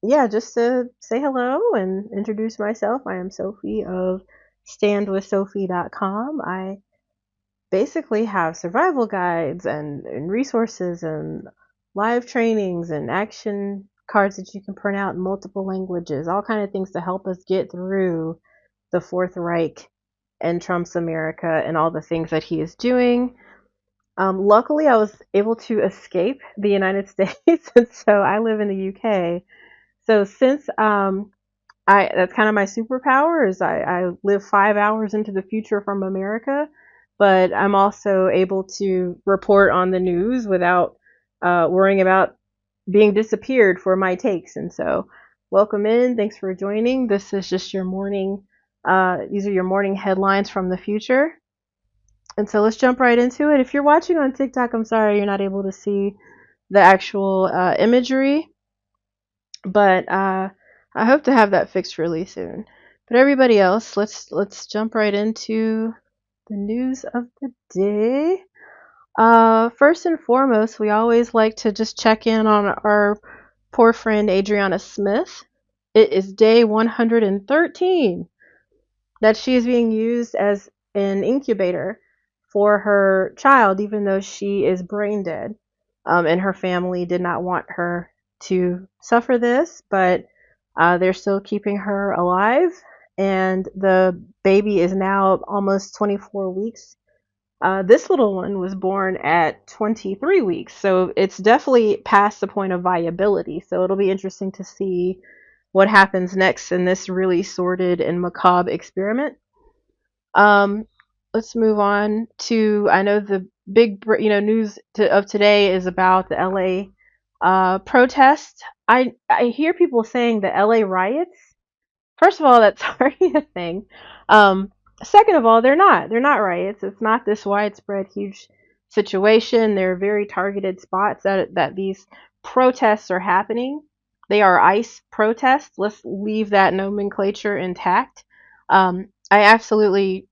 yeah, just to say hello and introduce myself, I am Sophie of standwithsophie.com. I basically have survival guides and resources and live trainings and action cards that you can print out in multiple languages, all kind of things to help us get through the Fourth Reich and Trump's America and all the things that he is doing. Luckily, I was able to escape the United States, and so I live in the UK. So since I that's kind of my superpower is I live 5 hours into the future from America, but I'm also able to report on the news without worrying about being disappeared for my takes. And so, welcome in. Thanks for joining. This is just your morning. These are your morning headlines from the future. And so let's jump right into it. If you're watching on TikTok, I'm sorry you're not able to see the actual imagery, but I hope to have that fixed really soon. But everybody else, let's jump right into the news of the day. First and foremost, we always like to just check in on our poor friend Adriana Smith. It is day 113 that she is being used as an incubator for her child, even though she is brain dead. And her family did not want her to suffer this, but they're still keeping her alive. And the baby is now almost 24 weeks. This little one was born at 23 weeks, so it's definitely past the point of viability. So it'll be interesting to see what happens next in this really sordid and macabre experiment. Um, let's move on to, I know the big news of today is about the LA protest. I hear people saying the LA riots. First of all, that's already a thing. Um, Second of all, they're not riots. It's not this widespread huge situation. They're very targeted spots that these protests are happening. They are ICE protests. Let's leave that nomenclature intact. I absolutely,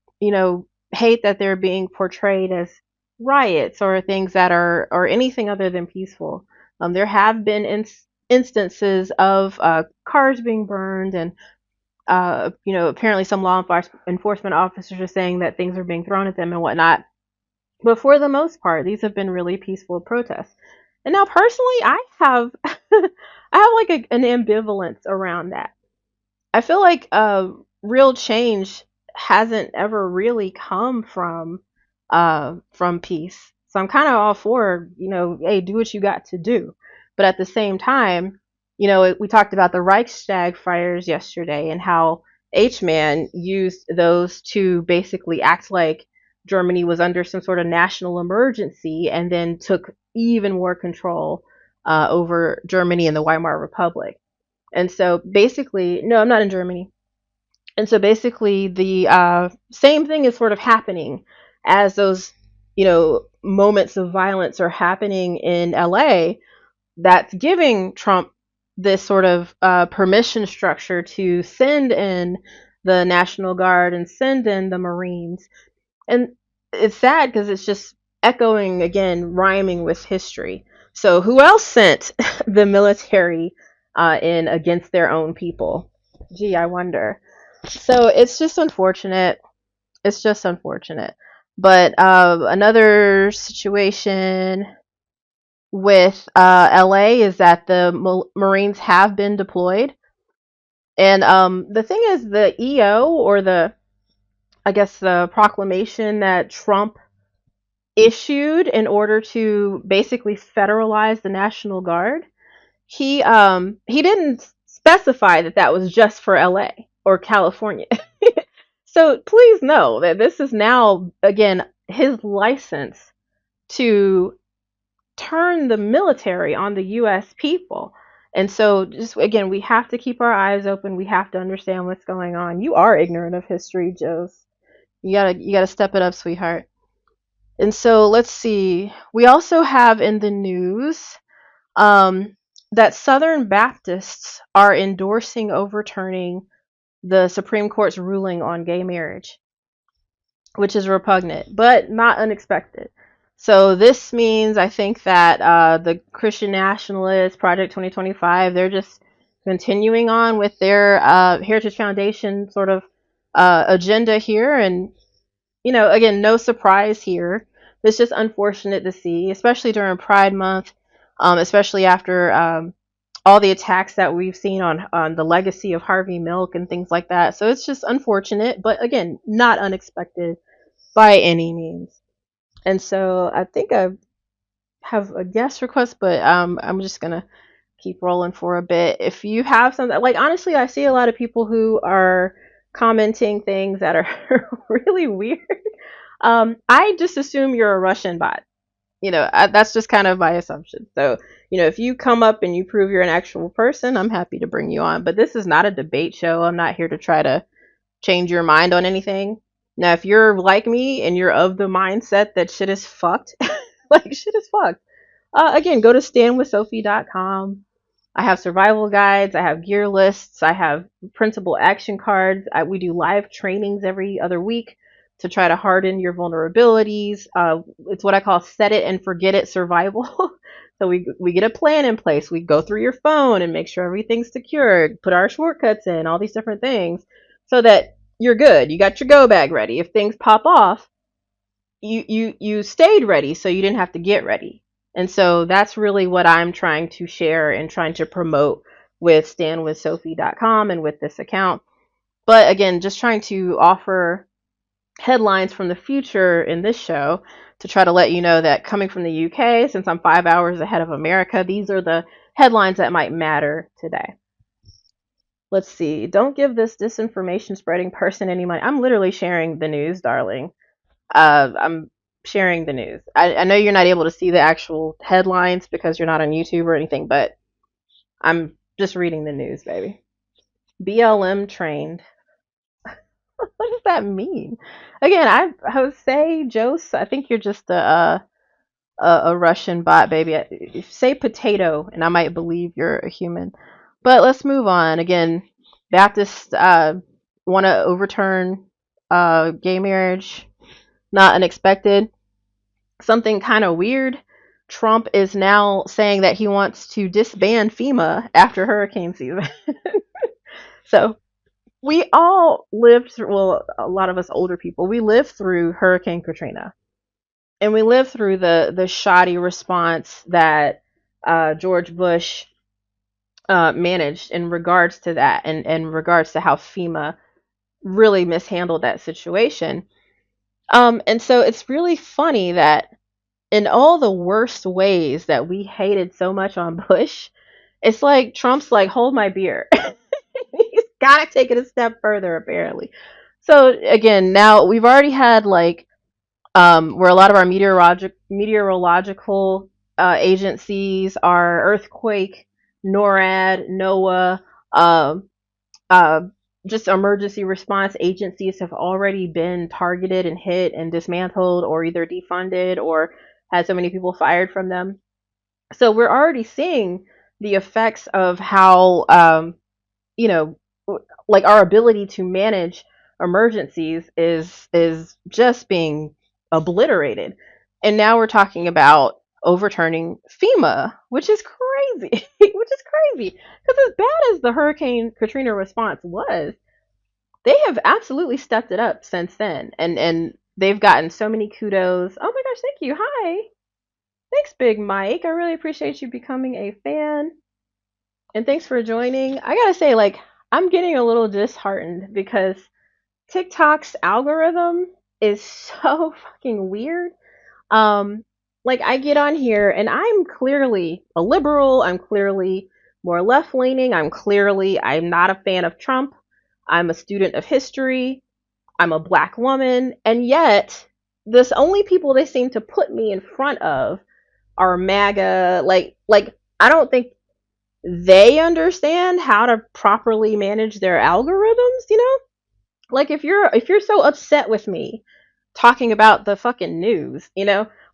hate that they're being portrayed as riots or things that are or anything other than peaceful. There have been instances of cars being burned and apparently some law enforcement officers are saying that things are being thrown at them and whatnot. But for the most part, these have been really peaceful protests. And now, personally, I have I have like an ambivalence around that. I feel like real change hasn't ever really come from peace. So I'm kind of all for, hey, do what you got to do. But at the same time, we talked about the Reichstag fires yesterday and how H-Man used those to basically act like Germany was under some sort of national emergency and then took even more control over Germany and the Weimar Republic. And so basically, no, I'm not in Germany. And so basically, the same thing is sort of happening as those, moments of violence are happening in LA. That's giving Trump this sort of permission structure to send in the National Guard and send in the Marines. And it's sad because it's just echoing again, rhyming with history. So who else sent the military in against their own people? Gee, I wonder. So it's just unfortunate. It's just unfortunate. But another situation with LA is that the Marines have been deployed. And the thing is, the EO, or I guess the proclamation that Trump issued in order to basically federalize the National Guard, he didn't specify that that was just for LA or California. So please know that this is now again his license to turn the military on the US people. And so just again, we have to keep our eyes open. We have to understand what's going on. You are ignorant of history, Joes. You gotta step it up, sweetheart. And so let's see. We also have in the news um, that Southern Baptists are endorsing overturning the Supreme Court's ruling on gay marriage, which is repugnant, but not unexpected. So this means, I think, that the Christian Nationalists, Project 2025, they're just continuing on with their Heritage Foundation sort of agenda here. And, again, no surprise here. It's just unfortunate to see, especially during Pride Month, especially after all the attacks that we've seen on the legacy of Harvey Milk and things like that. So it's just unfortunate, but again, not unexpected by any means. And so I think I have a guest request, but I'm just gonna keep rolling for a bit. If you have something, like, honestly, I see a lot of people who are commenting things that are really weird. I just assume you're a Russian bot. That's just kind of my assumption. So, if you come up and you prove you're an actual person, I'm happy to bring you on. But this is not a debate show. I'm not here to try to change your mind on anything. Now, if you're like me and you're of the mindset that shit is fucked, like, shit is fucked, again, go to standwithsophie.com. I have survival guides, I have gear lists, I have printable action cards. We do live trainings every other week to try to harden your vulnerabilities. It's what I call set it and forget it survival. So we get a plan in place. We go through your phone and make sure everything's secured, put our shortcuts in, all these different things, so that you're good. You got your go bag ready. If things pop off, you stayed ready, so you didn't have to get ready. And so that's really what I'm trying to share and trying to promote with standwithsophie.com and with this account. But again, just trying to offer headlines from the future in this show to try to let you know that coming from the UK, since I'm 5 hours ahead of America, these are the headlines that might matter today. Let's see. Don't give this disinformation spreading person any money. I'm literally sharing the news, darling. I'm sharing the news. I know you're not able to see the actual headlines because you're not on YouTube or anything, but I'm just reading the news, baby. BLM trained. What does that mean? Again, Jose Jose. I think you're just a Russian bot, baby. Say potato, and I might believe you're a human. But let's move on. Again, Baptists want to overturn gay marriage. Not unexpected. Something kind of weird. Trump is now saying that he wants to disband FEMA after hurricane season. So we all lived through, well, a lot of us older people, we lived through Hurricane Katrina. And we lived through the shoddy response that George Bush managed in regards to that, and in regards to how FEMA really mishandled that situation. And so it's really funny that in all the worst ways that we hated so much on Bush, it's like Trump's like, hold my beer. He's got to take it a step further, apparently. So again, now we've already had like where a lot of our meteorological agencies, our earthquake, NORAD, NOAA, uh, just emergency response agencies have already been targeted and hit and dismantled, or either defunded, or had so many people fired from them. So we're already seeing the effects of how, you know, like our ability to manage emergencies is just being obliterated. And now we're talking about overturning FEMA, which is crazy, which is crazy. Because as bad as the Hurricane Katrina response was, they have absolutely stepped it up since then. And they've gotten so many kudos. Oh my gosh, thank you. Hi. Thanks, Big Mike. I really appreciate you becoming a fan. And thanks for joining. I gotta say, like, I'm getting a little disheartened because TikTok's algorithm is so fucking weird. Um, like, I get on here and I'm clearly a liberal. I'm clearly more left leaning. I'm not a fan of Trump. I'm a student of history. I'm a black woman. And yet, the only people they seem to put me in front of are MAGA. Like I don't think they understand how to properly manage their algorithms, Like if you're so upset with me talking about the fucking news,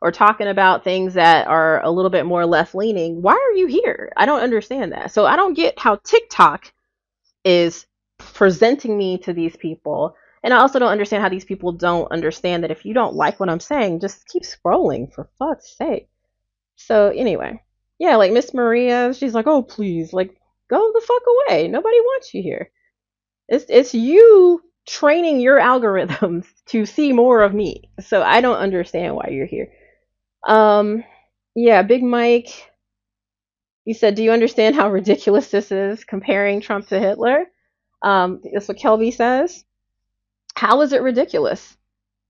or talking about things that are a little bit more left leaning, why are you here? I don't understand that. So I don't get how TikTok is presenting me to these people. And I also don't understand how these people don't understand that if you don't like what I'm saying, just keep scrolling, for fuck's sake. So anyway, yeah, like Miss Maria, she's like, oh please, like, Go the fuck away. Nobody wants you here. It's you training your algorithms to see more of me. So I don't understand why you're here. Um, yeah, Big Mike, you said, do you understand how ridiculous this is comparing Trump to Hitler? That's what Kelby says. How is it ridiculous?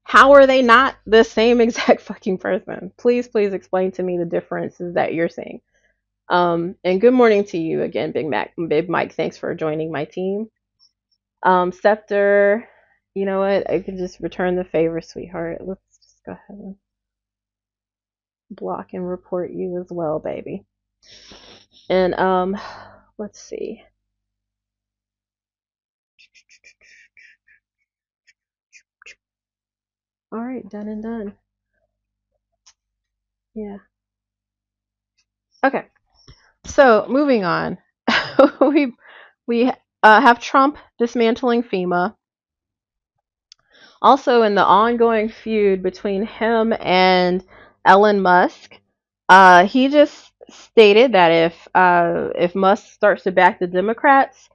How are they not the same exact fucking person? Please explain to me the differences that you're seeing. And good morning to you again, Big Mike. Thanks for joining my team. Scepter, you know what? I can just return the favor, sweetheart. Let's just go ahead and block and report you as well, baby. And let's see. All right, done and done. Yeah. Okay. So moving on, we have Trump dismantling FEMA. Also, in the ongoing feud between him and Elon Musk, he just stated that if Musk starts to back the Democrats,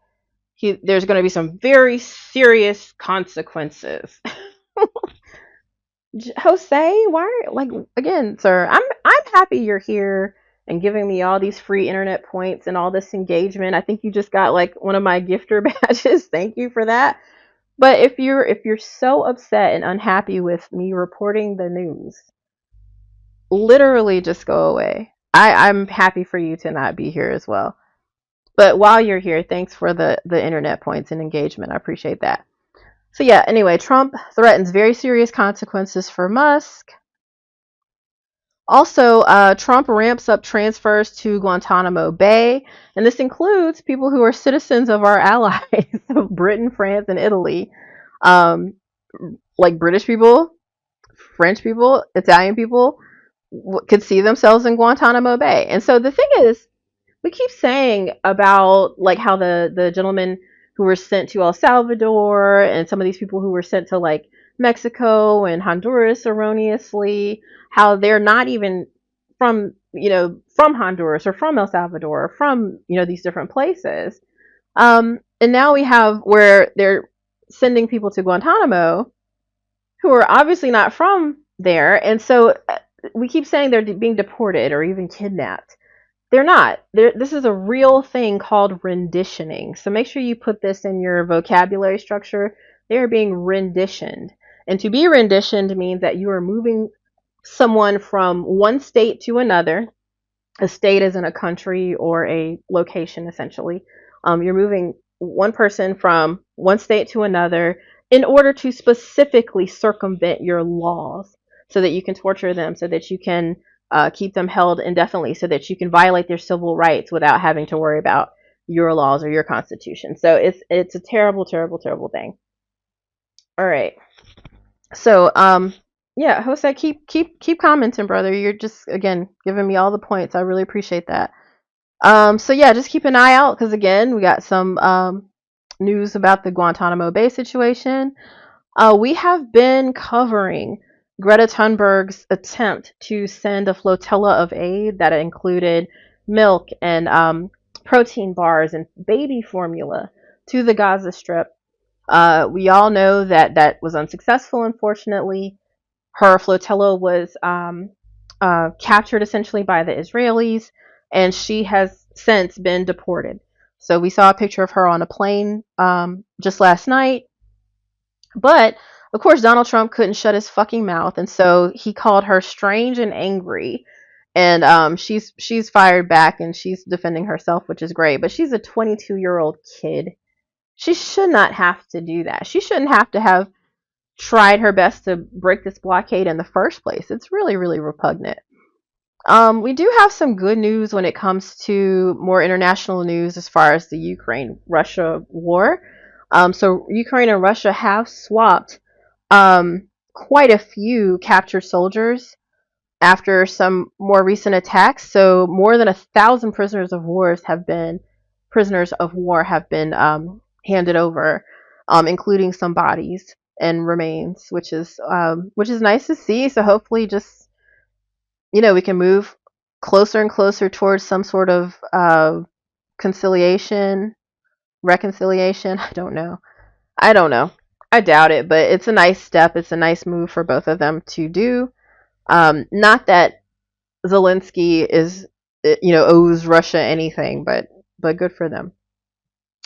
there's going to be some very serious consequences. Jose, why? Like again, sir, I'm happy you're here and giving me all these free internet points and all this engagement. I think you just got like one of my gifter badges. Thank you for that. But if you're so upset and unhappy with me reporting the news, literally just go away. I'm happy for you to not be here as well. But while you're here, thanks for the internet points and engagement. I appreciate that. So yeah, anyway, Trump threatens very serious consequences for Musk. Also, Trump ramps up transfers to Guantanamo Bay, and this includes people who are citizens of our allies, of Britain, France, and Italy, um, like British people, French people, Italian people, could see themselves in Guantanamo Bay. And so the thing is, we keep saying about like how the gentlemen who were sent to El Salvador and some of these people who were sent to like Mexico and Honduras erroneously, how they're not even from Honduras or from El Salvador or from these different places. And now we have where they're sending people to Guantanamo who are obviously not from there, and so we keep saying they're being deported or even kidnapped. They're not. This is a real thing called renditioning. So make sure you put this in your vocabulary structure. They are being renditioned. And to be renditioned means that you are moving someone from one state to another. A state isn't a country or a location, essentially. You're moving one person from one state to another in order to specifically circumvent your laws so that you can torture them, so that you can keep them held indefinitely, so that you can violate their civil rights without having to worry about your laws or your constitution. So it's a terrible, terrible, terrible thing. All right. So yeah, Jose, keep commenting, brother. You're just again giving me all the points. I really appreciate that. So yeah, just keep an eye out because again, we got some news about the Guantanamo Bay situation. We have been covering Greta Thunberg's attempt to send a flotilla of aid that included milk and protein bars and baby formula to the Gaza Strip. We all know that that was unsuccessful, unfortunately. Her flotilla was captured essentially by the Israelis, and she has since been deported. So we saw a picture of her on a plane just last night. But of course, Donald Trump couldn't shut his fucking mouth, and so he called her strange and angry. And she's fired back, and she's defending herself, which is great. But she's a 22-year-old kid. She should not have to do that. She shouldn't have to have tried her best to break this blockade in the first place. It's really, really repugnant. We do have some good news when it comes to more international news as far as the Ukraine-Russia war. So Ukraine and Russia have swapped quite a few captured soldiers after some more recent attacks. So more than 1,000 prisoners of war have been handed over, including some bodies and remains, which is nice to see. So hopefully, just we can move closer and closer towards some sort of conciliation, reconciliation. I don't know. I don't know. I doubt it, but it's a nice step. It's a nice move for both of them to do. Not that Zelensky is, owes Russia anything, but good for them.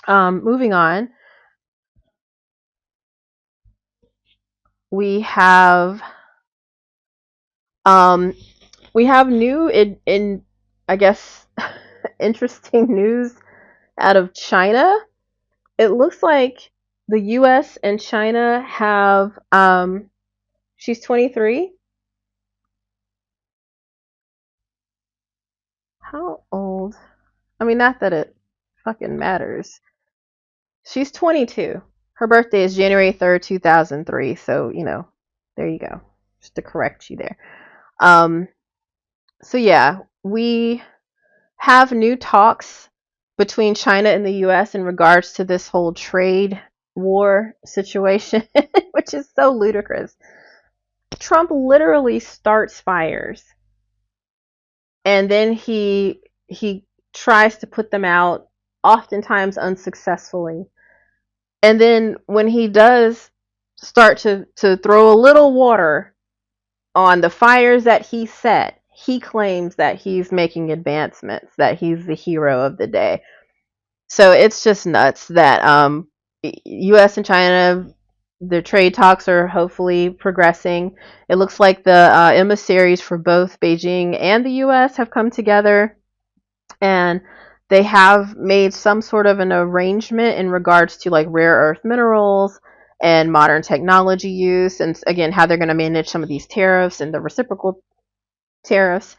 Moving on, we have um, new in I guess interesting news out of China. It looks like the U.S. and China have she's 23. How old? I mean, not that it fucking matters. She's 22. Her birthday is January 3rd, 2003. So, there you go. Just to correct you there. Um, so, yeah, we have new talks between China and the US in regards to this whole trade war situation, which is so ludicrous. Trump literally starts fires and then he tries to put them out, oftentimes unsuccessfully. And then when he does start to throw a little water on the fires that he set, he claims that he's making advancements, that he's the hero of the day. So it's just nuts that U.S. and China, their trade talks are hopefully progressing. It looks like the emissaries for both Beijing and the U.S. have come together, and they have made some sort of an arrangement in regards to like rare earth minerals and modern technology use, and again how they're going to manage some of these tariffs and the reciprocal tariffs.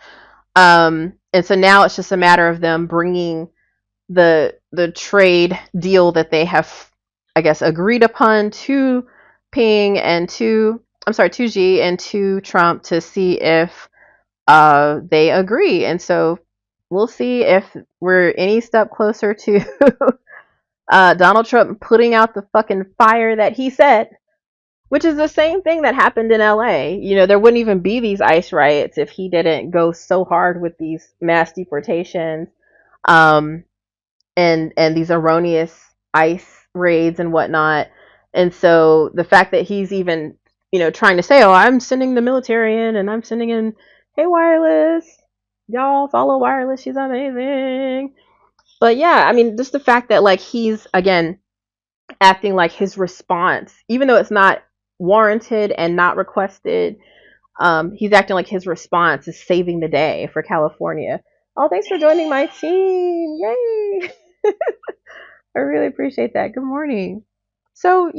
And so now it's just a matter of them bringing the trade deal that they have, I guess, agreed upon to Ping and to Xi and to Trump to see if they agree. And so we'll see if we're any step closer to Donald Trump putting out the fucking fire that he said, which is the same thing that happened in LA. There wouldn't even be these ICE riots if he didn't go so hard with these mass deportations. And these erroneous ICE raids and whatnot. And so the fact that he's even, trying to say, oh, I'm sending the military in and I'm sending in, hey, Wireless, y'all follow Wireless, she's amazing. But yeah, I mean, just the fact that like he's, again, acting like his response, even though it's not warranted and not requested, he's acting like his response is saving the day for California. Oh, thanks for joining my team. Yay. I really appreciate that. Good morning. So,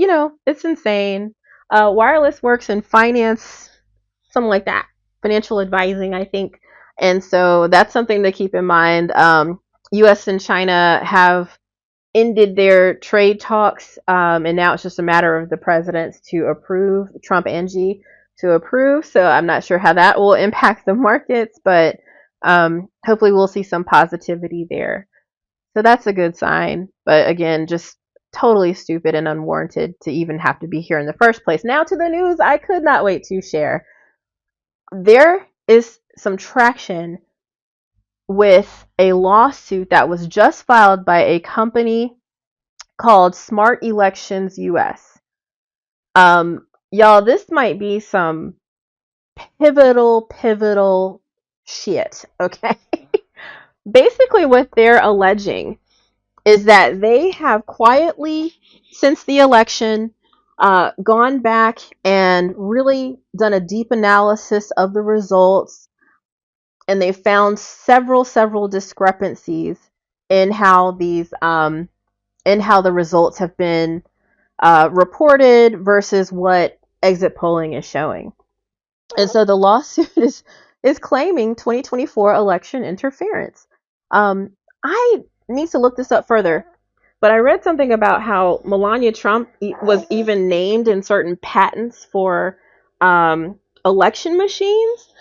it's insane. Wireless works in finance, something like that. Financial advising, I think. And so that's something to keep in mind. US and China have ended their trade talks, and now it's just a matter of the presidents to approve, Trump and Xi to approve. So I'm not sure how that will impact the markets, but hopefully we'll see some positivity there. So that's a good sign. But again, just totally stupid and unwarranted to even have to be here in the first place. Now to the news I could not wait to share. There is some traction with a lawsuit that was just filed by a company called Smart Elections US. Y'all, this might be some pivotal shit, okay? Basically, what they're alleging is that they have quietly, since the election, gone back and really done a deep analysis of the results, and they found several discrepancies in how these in how the results have been reported versus what exit polling is showing. And so the lawsuit is claiming 2024 election interference. I need to look this up further, but I read something about how Melania Trump was even named in certain patents for election machines.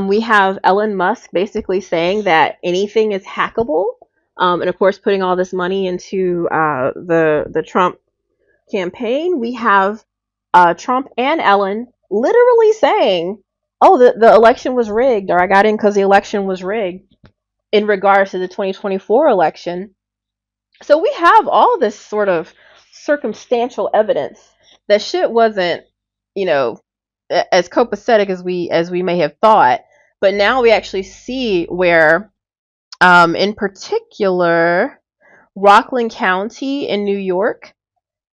We have Elon Musk basically saying that anything is hackable, and of course putting all this money into the Trump campaign. We have Trump and Ellen literally saying, oh, the election was rigged, or I got in because the election was rigged in regards to the 2024 election. So we have all this sort of circumstantial evidence that shit wasn't, you know, as copacetic as we may have thought. But now we actually see where, in particular, Rockland County in New York,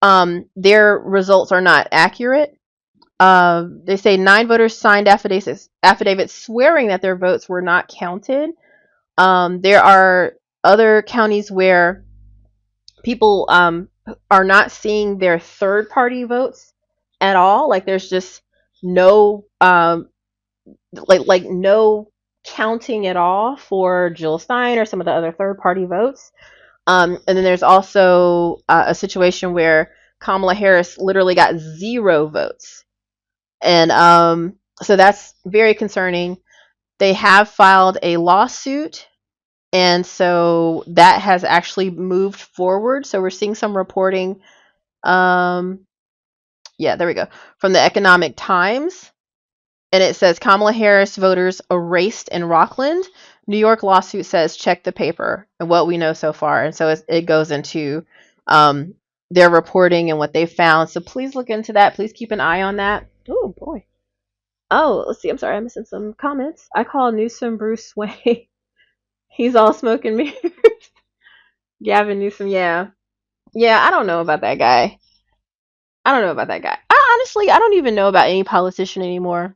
their results are not accurate. They say 9 voters signed affidavits swearing that their votes were not counted. There are other counties where people are not seeing their third party votes at all. Like there's just no no counting at all for Jill Stein or some of the other third party votes. And then there's also a situation where Kamala Harris literally got 0 votes. And so that's very concerning. They have filed a lawsuit, and so that has actually moved forward. So we're seeing some reporting. Yeah, there we go. From the Economic Times. And it says Kamala Harris voters erased in Rockland. New York lawsuit says check the paper and what we know so far. And so it goes into their reporting and what they found. So please look into that. Please keep an eye on that. Oh, boy. Oh, let's see. I'm sorry. I'm missing some comments. I call Newsom Bruce Wayne. He's all smoking mirrors. Gavin Newsom, yeah. Yeah, I don't know about that guy. I don't know about that guy. Honestly, I don't even know about any politician anymore.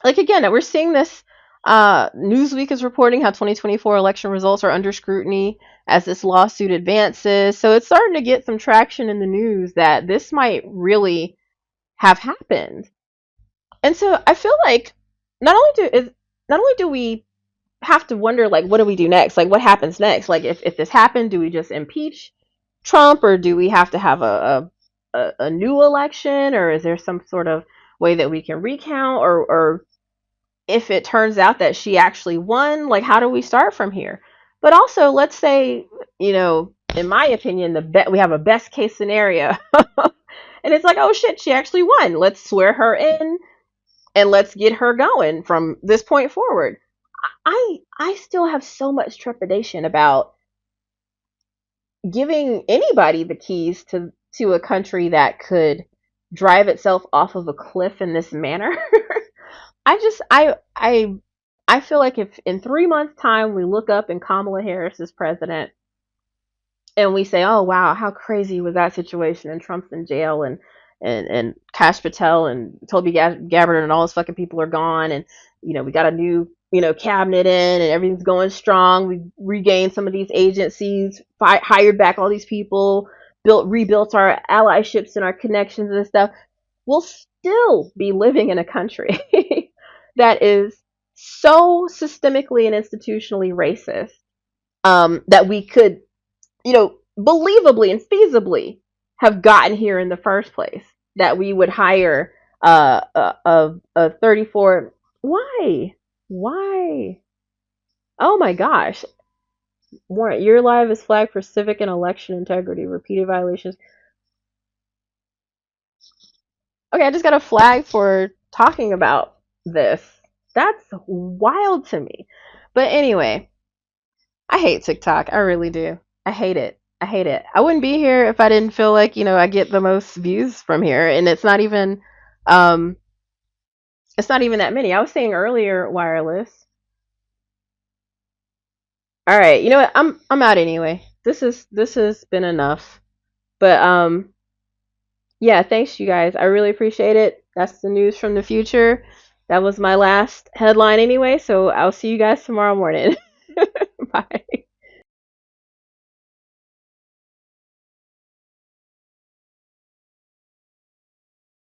Like, again, we're seeing this. Newsweek is reporting how 2024 election results are under scrutiny as this lawsuit advances. So it's starting to get some traction in the news that this might really have happened. And so I feel like not only do we have to wonder, like, what do we do next? Like, what happens next? Like, if this happened, do we just impeach Trump, or do we have to have a new election, or is there some sort of way that we can recount, or if it turns out that she actually won, like, how do we start from here? But also, let's say, in my opinion, we have a best case scenario, and it's like, oh shit, she actually won. Let's swear her in, and let's get her going from this point forward. I still have so much trepidation about giving anybody the keys to a country that could drive itself off of a cliff in this manner. I just I feel like if in 3 months' time we look up and Kamala Harris is president and we say, oh wow, how crazy was that situation, and Trump's in jail, and Kash Patel and Toby Gabbard and all those fucking people are gone, and we got a new cabinet in, and everything's going strong. We regained some of these agencies, hired back all these people, rebuilt our allyships and our connections and stuff. We'll still be living in a country that is so systemically and institutionally racist, that we could, believably and feasibly have gotten here in the first place. That we would hire a 34. Why? Oh my gosh. Warrant, your live is flagged for civic and election integrity, repeated violations. Okay, I just got a flag for talking about this. That's wild to me. But anyway, I hate TikTok. I really do. I hate it. I wouldn't be here if I didn't feel like, I get the most views from here. And um it's not even that many. I was saying earlier, wireless. All right, you know what? I'm out anyway. This has been enough. But yeah, thanks you guys. I really appreciate it. That's the news from the future. That was my last headline anyway, so I'll see you guys tomorrow morning. Bye.